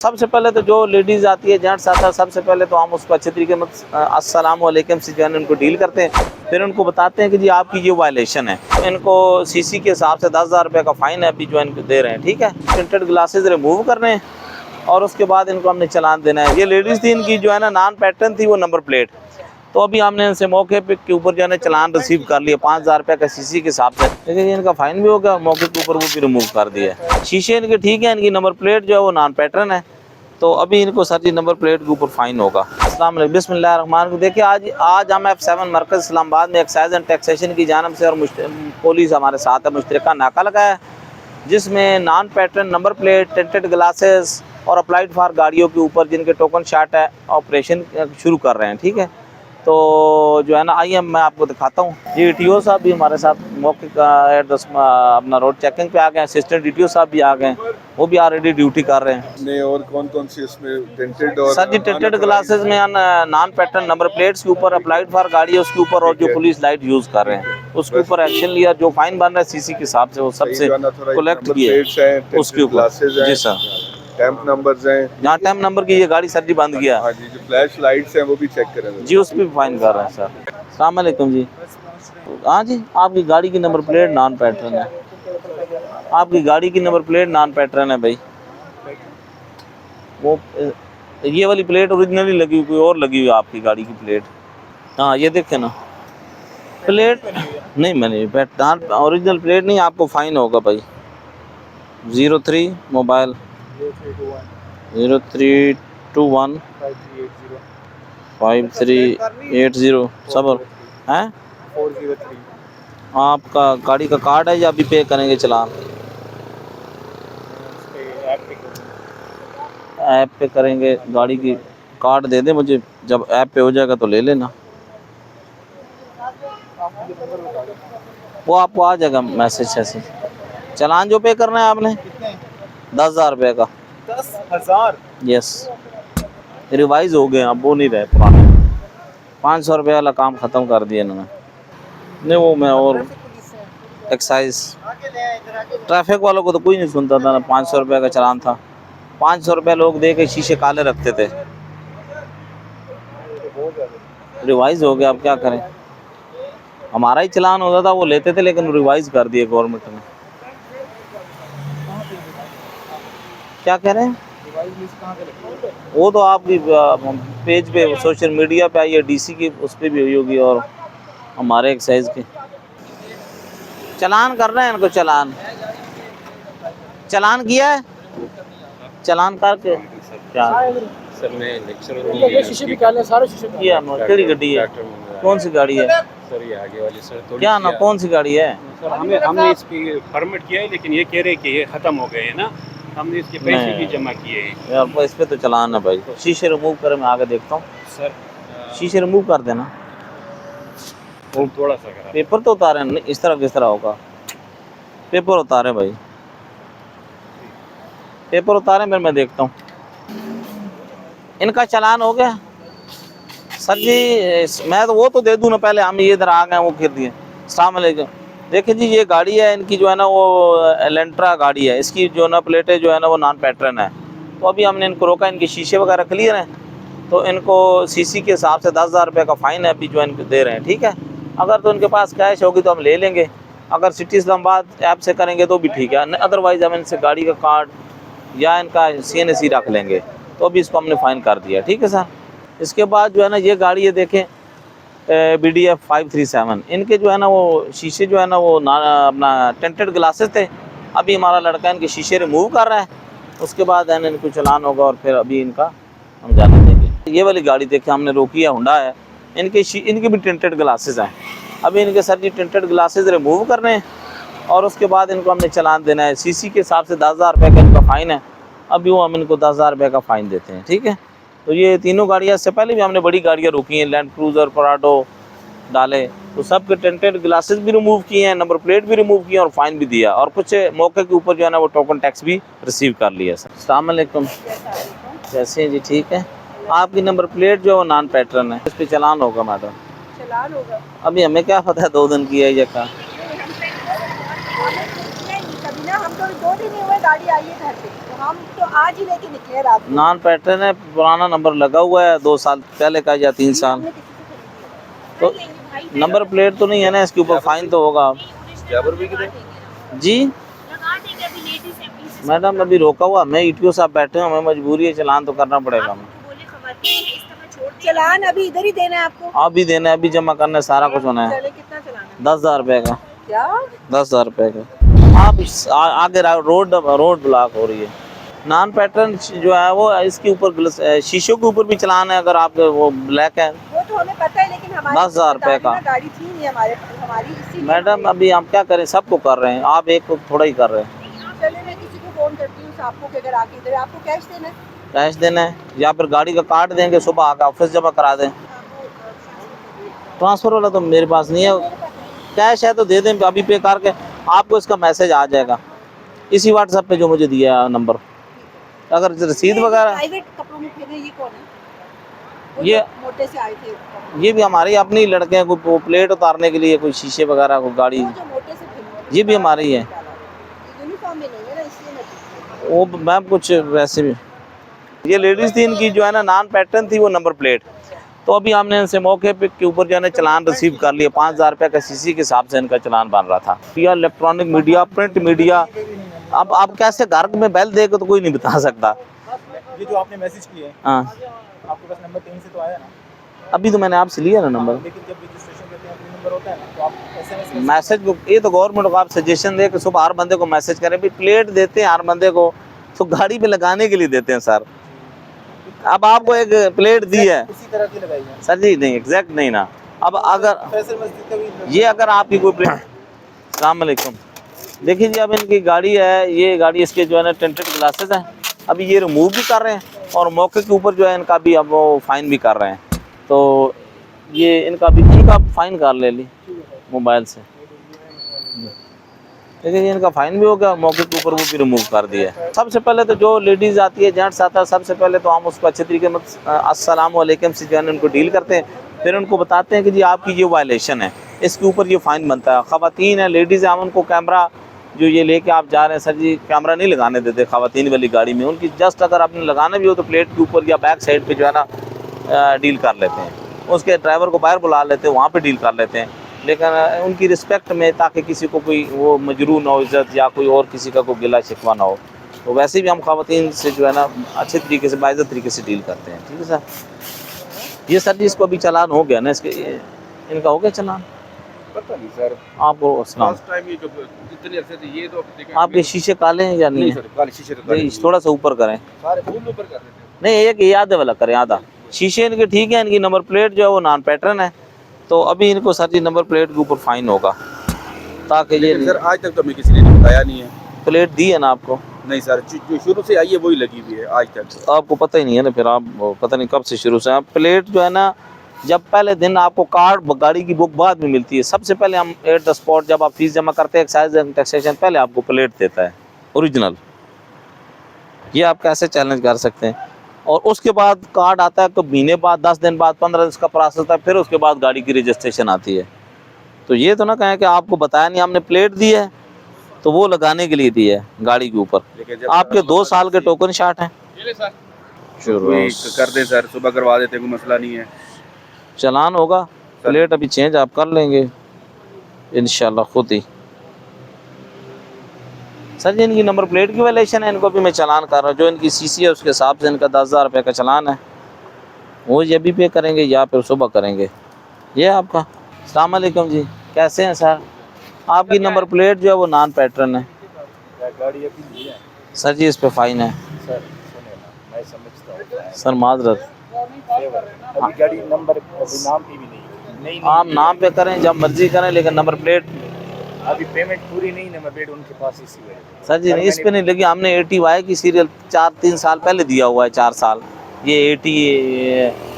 सबसे पहले तो जो लेडीज़ आती है, जेंट्स आता है, सबसे पहले तो हम उसको अच्छे तरीके से अस्सलाम वालेकुम से जो है उनको डील करते हैं। फिर उनको बताते हैं कि जी आपकी ये वायलेशन है, तो इनको सीसी के हिसाब से 10,000 रुपये का फ़ाइन है अभी जो इनको दे रहे हैं, ठीक है। प्रिंटेड ग्लासेस रिमूव करने हैं और उसके बाद इनको हमने चालान देना है। ये लेडीज़ थी, इनकी जो है ना नॉन पैटर्न थी वो नंबर प्लेट, तो अभी हमने इनसे मौके पे के ऊपर जो है ना चालान रिसीव कर लिया 5,000 रुपये का सीसी के हिसाब से, लेकिन इनका फ़ाइन भी हो गया, मौके के ऊपर वो भी रिमूव कर दिया। शीशे इनके ठीक है, इनकी नंबर प्लेट जो है वो नॉन पैटर्न है, तो अभी इनको सर जी नंबर प्लेट के ऊपर फ़ाइन होगा। अस्सलाम वालेकुम, बिस्मिल्लाहिर्रहमानिर्रहीम। देखिए आज हम F7 मरकज़ इस्लामाबाद में एक्साइज एंड टैक्सेशन की जानिब से और पुलिस हमारे साथ है, मुश्तरका नाका लगाया, जिसमें non pattern number plate, tinted glasses और अप्लाइड फॉर गाड़ियों के ऊपर जिनके टोकन शॉट है ऑपरेशन शुरू कर रहे हैं, ठीक है। तो जो है ना आइए मैं आपको दिखाता हूँ। ये DTO साहब भी हमारे साथ मौके का एड्रेस अपना रोड चेकिंग पे आ गए हैं, असिस्टेंट DTO साहब भी आ गए हैं, वो भी ऑलरेडी ड्यूटी कर रहे हैं। नहीं, और कौन कौन सी इसमें टिंटेड और सर जी टिंटेड ग्लासेस में नॉन पैटर्न नंबर प्लेट्स के ऊपर, अप्लाइड फॉर गाड़ी है उसके ऊपर, और जो पुलिस लाइट यूज़ कर रहे हैं उसके ऊपर एक्शन लिया। जो फाइन बन रहा है सीसी के हिसाब से वो सबसे कलेक्ट किया उसके ऊपर। जी सर, टैंप नंबर्स हैं, यहाँ टैंप नंबर की ये गाड़ी सर जी बंद किया। हाँ जी, जो फ्लैश लाइट्स हैं वो भी चेक करें जी, उस पर भी फाइन कर रहे हैं सर। अस्सलाम वालेकुम जी। हाँ जी, आपकी गाड़ी की नंबर प्लेट नॉन पैटर्न है, आपकी गाड़ी की नंबर प्लेट नॉन पैटर्न है भाई। वो ये वाली प्लेट ओरिजिनली लगी हुई, कोई और लगी हुई है आपकी गाड़ी की प्लेट। हाँ ये देखें ना, प्लेट नहीं मैंने ओरिजिनल प्लेट नहीं, आपको फ़ाइन होगा भाई। 03 मोबाइल 0321 5380 सबर हैं। 403 आपका गाड़ी का कार्ड है या अभी पे करेंगे चालान? ऐप पे करेंगे, गाड़ी की कार्ड दे दें मुझे, जब ऐप पे हो जाएगा तो ले लेना, वो आपको आ जाएगा मैसेज ऐसे। चालान जो पे करना है आपने 10,000 रुपये का। 10,000? यस, रिवाइज हो गए, अब वो नहीं रहे पुराने। 500 रुपये वाला काम ख़त्म कर दिया इन्होंने। नहीं वो मैं और एक्साइज ट्रैफिक वालों को तो कोई नहीं सुनता था ना। 500 रुपये का चालान था, 500 रुपये लोग दे के शीशे काले रखते थे। रिवाइज हो गया, अब क्या करें, हमारा ही चालान होता था वो लेते थे, लेकिन रिवाइज कर दिए गवर्नमेंट ने। क्या कह रहे हैं? वो तो आपकी पेज पे सोशल मीडिया पे आई है, DC की उस पर भी हुई होगी, और हमारे एक्साइज के चालान कर रहे हैं इनको। चालान किया है, चालान करके क्या सर मैं शीशे भी काले, सारे शीशे भी किया? केड़ी गड्डी है, कौन सी गाड़ी है सर? ये आगे वाली सर थोड़ी क्या ना, कौन सी गाड़ी है सर? हमने इसकी परमिट किया है, लेकिन ये कह रहे कि ये ख़त्म हो गए हैं ना, हमने इसके पैसे भी जमा किए हैं यार। इस पे तो चालान है भाई। शीशे रिमूव कर, मैं आगे देखता हूँ सर। शीशे रिमूव कर देना, वो थोड़ा सा करा। पेपर तो उतारे नहीं, इस तरह किस तरह होगा? पेपर उतारे भाई, पेपर उतारे, फिर मैं देखता हूँ। इनका चालान हो गया सर जी। मैं तो वो तो दे दूँ ना, पहले हम ये इधर आ गए वो फिर दिए। अस्सलाम वालेकुम। देखिए जी, ये गाड़ी है इनकी जो है ना वो एलेंट्रा गाड़ी है, इसकी जो ना प्लेटें जो है ना वो नॉन पैटर्न है। तो अभी हमने इनको रोका, इनके शीशे वगैरह क्लियर हैं, तो इनको सीसी के हिसाब से 10,000 रुपये का फ़ाइन है अभी जो इनको दे रहे हैं, ठीक है। अगर तो इनके पास कैश होगी तो हम ले लेंगे, अगर सिटी इस्लामाबाद ऐप से करेंगे तो भी ठीक है, अदरवाइज़ हम इनसे गाड़ी का कार्ड या इनका CNC रख लेंगे। तो अभी इसको हमने फ़ाइन कर दिया, ठीक है सर। इसके बाद जो है ना ये गाड़ी है, देखें BDF 537, इनके जो है ना वो शीशे जो है ना वो अपना टिंटेड ग्लासेस थे। अभी हमारा लड़का इनके शीशे रिमूव कर रहा है, उसके बाद है इनको चालान होगा और फिर अभी इनका हम जाने देंगे। ये वाली गाड़ी देखें हमने रोकी है, होंडा है, इनके भी टिंटेड ग्लासेस हैं। अभी इनके सर जी टिंटेड ग्लासेस रिमूव करने हैं और उसके बाद इनको हमने चालान देना है। सीसी के हिसाब से 10,000 रुपये का इनका फ़ाइन है, अभी वो हम इनको 10,000 रुपये का फ़ाइन देते हैं, ठीक है। तो ये तीनों गाड़ियाँ, इससे पहले भी हमने बड़ी गाड़ियाँ रोकी हैं, लैंड क्रूज़र, पराडो डाले, तो सब के टिंटेड ग्लासेस भी रिमूव किए हैं, नंबर प्लेट भी रिमूव किए और फ़ाइन भी दिया, और कुछ मौके के ऊपर जो है ना वो टोकन टैक्स भी रिसीव कर लिया। सर अस्सलाम वालेकुम, कैसे हैं जी? ठीक है। आपकी नंबर प्लेट जो है नॉन पैटर्न है, इस पर चालान होगा मैडम। चालान होगा? अभी हमें क्या पता है 2 दिन की है या क्या। कभी ना हम तो तो 2 दिन ही हुए गाड़ी आई है घर पे, तो हम तो आज ही लेके निकले रात को। नॉन पैटर्न है, पुराना नंबर लगा हुआ है, 2 साल पहले का या 3 साल। हमने किसी से खरीदी है। तो नंबर प्लेट तो नहीं है ना, इसके ऊपर फाइन तो होगा। जी मैडम अभी रोका हुआ, मैं ईटीओ साहब बैठे हैं, हमें मजबूरी है, चलान तो करना पड़ेगा हमें। चलान अभी इधर ही देना है आपको। अभी देना है, अभी जमा करना है, सारा कुछ होना है। चले कितना चलाना है? 10,000 रुपये का। क्या 10,000 रुपये का। आप आगे रोड ब्लॉक हो रही है। नॉन पैटर्न जो है वो इसके ऊपर शीशों के ऊपर भी चलान है, अगर आप वो ब्लैक है। वो तो हमें पता है, लेकिन हमारे 10,000 रुपये का। गाड़ी थी नहीं हमारी इसीलिए। मैडम अभी हम क्या करें, सबको कर रहे हैं, आप एक को थोड़ा ही कर रहे हैं। चले मैं किसी को फोन करती हूँ आपको कि अगर आके इधर आपको कैश देना है। कैश देना है या फिर गाड़ी का कार्ड देंगे, सुबह आकर ऑफिस जमा करा दें। ट्रांसफ़र वाला तो मेरे पास नहीं है, कैश है तो दे दें, अभी पे करके आपको इसका मैसेज आ जाएगा इसी व्हाट्सएप पे जो मुझे दिया है नंबर। अगर रसीद वगैरह प्राइवेट कपड़ों में फिर ये कौन है? वो ये जो मोटे से आए थे, ये भी हमारे अपने ही लड़के हैं, कोई प्लेट उतारने के लिए, कोई शीशे वगैरह को गाड़ी, वो जो मोटे से फिर ये भी हमारी है। यूनिफॉर्म में नहीं है ना, इसलिए मैं पूछ रही हूँ। वो मैम कुछ वैसे भी ये लेडीज़ थी, इनकी जो है ना नॉन पैटर्न थी वो नंबर प्लेट, तो अभी हमने इनसे मौके पे के ऊपर जो है ना चलान रिसीव कर लिया। 5,000 रुपये का सीसी के हिसाब से इनका चलान बन रहा था। या इलेक्ट्रॉनिक मीडिया, प्रिंट मीडिया, अब आप कैसे घर में बैल देगा तो कोई नहीं बता सकता। ये जो आपने मैसेज किए हैं, हाँ आपके पास नंबर कहीं से तो आया ना? अभी तो मैंने आपसे लिया ना नंबर। लेकिन जब रजिस्ट्रेशन करते हैं अपना नंबर होता है ना, तो आप SMS मैसेज को ये तो गवर्नमेंट को आप सजेशन दे कि सुबह हर बंदे को मैसेज करें, भी प्लेट देते हैं हर बंदे को तो गाड़ी पे लगाने के लिए देते हैं सर। अब आपको एक प्लेट दी है इसी तरह की लगाई है। सर जी, नहीं एग्जैक्ट नहीं ना। अब अगर फैसल मस्जिद का भी ये अगर आपकी कोई प्लेट, अस्सलाम वालेकुम, देखिए जी अब इनकी गाड़ी है, ये गाड़ी इसके जो है ना टिंटेड ग्लासेस हैं, अभी ये रिमूव भी कर रहे हैं और मौके के ऊपर जो है इनका भी अब वो फाइन भी कर रहे हैं। तो ये इनका फाइन कर ले ली मोबाइल से, लेकिन इनका फाइन भी हो गया, मौके के ऊपर वो भी रिमूव कर दिया है। सबसे पहले तो जो लेडीज़ आती है, जेंट्स आता है, सबसे पहले तो हम उसको अच्छे तरीके से अस्सलाम वालेकुम से जो है उनको डील करते हैं, फिर उनको बताते हैं कि जी आपकी ये वायलेशन है, इसके ऊपर ये फ़ाइन बनता है। ख़वातीन है, लेडीज़ है, हम उनको कैमरा जो ये लेके आप जा रहे हैं, सर जी कैमरा नहीं लगाने देते ख़वातीन वाली गाड़ी में, उनकी जस्ट अगर आपने लगाना भी हो तो प्लेट के ऊपर या बैक साइड पे जो है ना डील कर लेते हैं, उसके ड्राइवर को बाहर बुला लेते हैं, वहाँ पे डील कर लेते हैं, लेकिन उनकी रिस्पेक्ट में, ताकि किसी को कोई वो मजरू ना हो इज़्ज़त या कोई और किसी का कोई गिला शिकवा ना हो। तो वैसे भी हम ख़वातीन से जो है ना अच्छे तरीके से, बाइज़्ज़त तरीके से डील करते हैं। ठीक है सर। ये सर जी इसको अभी चालान हो गया ना, इसके इनका हो गया चालान? पता नहीं सर, आपको अस्सलाम, लास्ट टाइम ये जो जितने अरसे से ये तो देखें आपके शीशे काले हैं या नहीं है? सर, काले शीशे तो काले नहीं, थोड़ा सा ऊपर करें। सारे फूल ऊपर कर देते हैं। नहीं, एक ये आधे वाला करें, आधा। शीशे इनके ठीक है, इनकी नंबर प्लेट जो है वो नॉन पैटर्न है, तो अभी इनको सर जी नंबर प्लेट के ऊपर फाइन होगा, ताकि ये सर आज तक तो हमें किसी ने बताया नहीं है। प्लेट दी है ना आपको? नहीं सर, जो शुरू से आई है वही लगी हुई है आज तक। आपको पता ही नहीं है ना, फिर आप पता नहीं कब से शुरू से। आप प्लेट जो है ना, जब पहले दिन आपको कार्ड गाड़ी की बुक बाद में मिलती है, सबसे पहले हम एट द स्पॉट जब आप फीस जमा करते हैं एक्साइज एंड टैक्सेशन, पहले आपको प्लेट देता है ओरिजिनल। ये आप कैसे चैलेंज कर सकते हैं? और उसके बाद कार्ड आता है, तो महीने बाद, 10 दिन बाद, 15 दिन का प्रोसेस होता है, फिर उसके बाद गाड़ी की रजिस्ट्रेशन आती है। तो ये तो ना कहें कि आपको बताया नहीं, हमने प्लेट दी है तो वो लगाने के लिए दी है गाड़ी के ऊपर। आपके 2 साल के टोकन शाट हैं, कोई कर दे सर, सुबह करवा देते, कोई मसला नहीं है। चलान होगा, प्लेट अभी चेंज आप कर लेंगे इंशाल्लाह खुद ही। सर जी इनकी नंबर प्लेट की वायलेशन है, इनको भी मैं चलान कर रहा हूँ, जो इनकी सीसी है उसके हिसाब से इनका 10,000 रुपये का चलान है, वो ये भी पे करेंगे या फिर सुबह करेंगे। ये आपका। अस्सलाम वालेकुम जी, कैसे हैं सर? आपकी नंबर प्लेट जो है वो नॉन पैटर्न है गाड़ी अभी नहीं है सर जी, इस पे फाइन है सर। सुने ना, मैं समझता हूँ सर, माजरत। अभी गाड़ी नंबर अभी नाम की भी नहीं आप नाम पे करें, जब मर्जी करें, लेकिन नंबर प्लेट अभी पेमेंट पूरी नहीं, नंबर प्लेट उनके पास इसी वजह से। सर जी नहीं, इस पे नहीं लगी। हमने 80Y की सीरियल 4-3 साल पहले दिया हुआ है, 4 साल। ये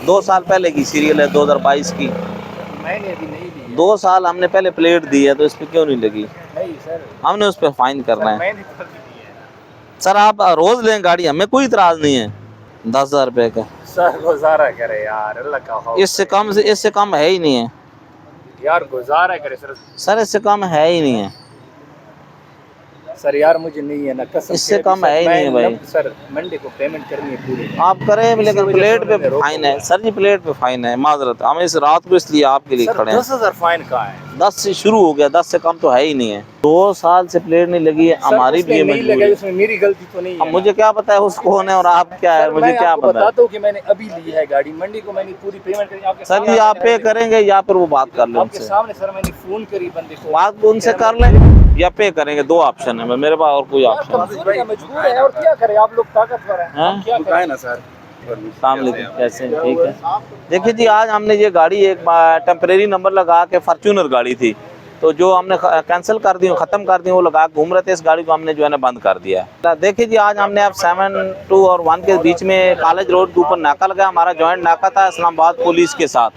2 साल पहले की सीरियल है, 2022 की। मैंने अभी नहीं ली 2 साल हमने पहले प्लेट दी है, तो इस पे क्यों नहीं लगी? नहीं सर, हमने उस पर फाइन करना है। मैंने तो अभी दी है सर आप रोज लें गाड़ी, हमें कोई इतराज नहीं है। 10,000 रुपये का सर, गुजारा करे यार, अल्लाह का खौफ। इससे कम है ही नहीं है यार, गुजारा करे सर। सर, इससे कम है ही नहीं है। सर यार मुझे नहीं है ना, कसम इससे से कम सर, है ही मैं नहीं भाई। सर मंडे को पेमेंट करनी है पूरी। आप करें लेकिन वजह से प्लेट पे उन्होंने रोका फाइन है हुआ है। सर जी, प्लेट पे फाइन है, माजरत हम इस रात को इसलिए आपके लिए सर खड़े हैं। 10,000 फाइन कहाँ है? 10 से शुरू हो गया, 10 से कम तो है ही नहीं है। 2 साल से प्लेट नहीं लगी है, सर, हमारी भी उसने ये नहीं मजबूरी लगाई, है। उसमें मेरी गलती तो नहीं अब है मुझे क्या पता है उसको कौन है और आप क्या है, सर, मुझे मैं क्या आपको पता है। बताता हूँ कि मैंने अभी ली है गाड़ी, मंडी को मैंने पूरी पेमेंट करी आपके सर जी सामने आप पे मैंने- करेंगे या फिर वो बात कर ले आपके उनसे, सामने सर मैंने फोन करी बंदे को। बात उनसे कर लें या पे करेंगे, 2 ऑप्शन है मेरे पास और कोई यार, ऑप्शन कमजोरी है, मजबूर है और क्या करें, आप लोग ताकतवर हैं, हैं? हम क्या रुकाए करें? ना सर। कैसे ठीक है। देखिए जी आज हमने ये गाड़ी एक टेम्परेरी नंबर लगा के फॉर्च्यूनर गाड़ी थी, तो जो हमने कैंसिल कर दी, ख़त्म कर दी, वो लगा के घूम रहे थे, इस गाड़ी को हमने जो है ना बंद कर दिया है। देखिए जी आज हमने अब 7, 2 और 1 के बीच में कॉलेज रोड के ऊपर नाका लगा, हमारा जॉइंट नाका था इस्लामाबाद पुलिस के साथ।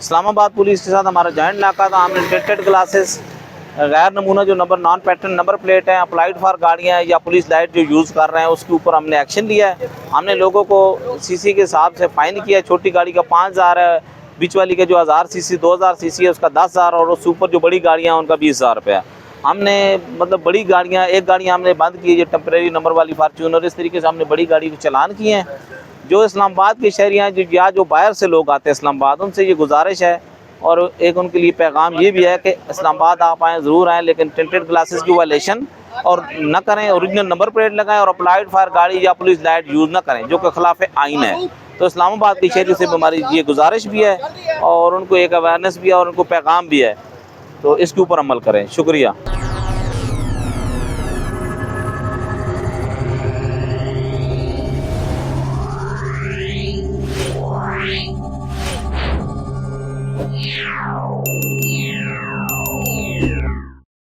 इस्लामाबाद पुलिस के साथ हमारा जॉइंट नाका था। हमने टेंटेड ग्लासेस, गैर नमूना जो number non pattern number plate है, अप्लाइड फॉर गाड़ियाँ या पुलिस लाइट जो यूज़ कर रहे हैं, उसके ऊपर हमने एक्शन लिया है। हमने लोगों को सीसी के हिसाब से फ़ाइन किया है। छोटी गाड़ी का 5,000 है, बीच वाली का जो 1000 सीसी 2000 सीसी है उसका 10,000 और उससे ऊपर जो बड़ी गाड़ियाँ हैं उनका 20,000 रुपया। हमने मतलब बड़ी गाड़ियाँ, एक गाड़ी हमने बंद की है ये टेम्परेरी नंबर वाली फार्चूनर, इस तरीके से हमने बड़ी गाड़ी को चलान किए हैं। जो इस्लामाबाद के शहरी हैं जो या जो बाहर से लोग आते हैं इस्लामाबाद, उनसे ये गुजारिश है और एक उनके लिए पैगाम ये भी है कि इस्लामाबाद आप आएँ ज़रूर आएँ, लेकिन टिंटेड ग्लासेस की वायलेशन और न करें, ओरिजिनल नंबर प्लेट लगाएं और अप्लाइड फायर गाड़ी या पुलिस लाइट यूज़ न करें जो कि खिलाफ आइन है। तो इस्लामाबाद की शहरी से हमारी ये गुजारिश भी है और उनको एक अवेयरनेस भी है और उनको पैगाम भी है, तो इसके ऊपर अमल करें। शुक्रिया।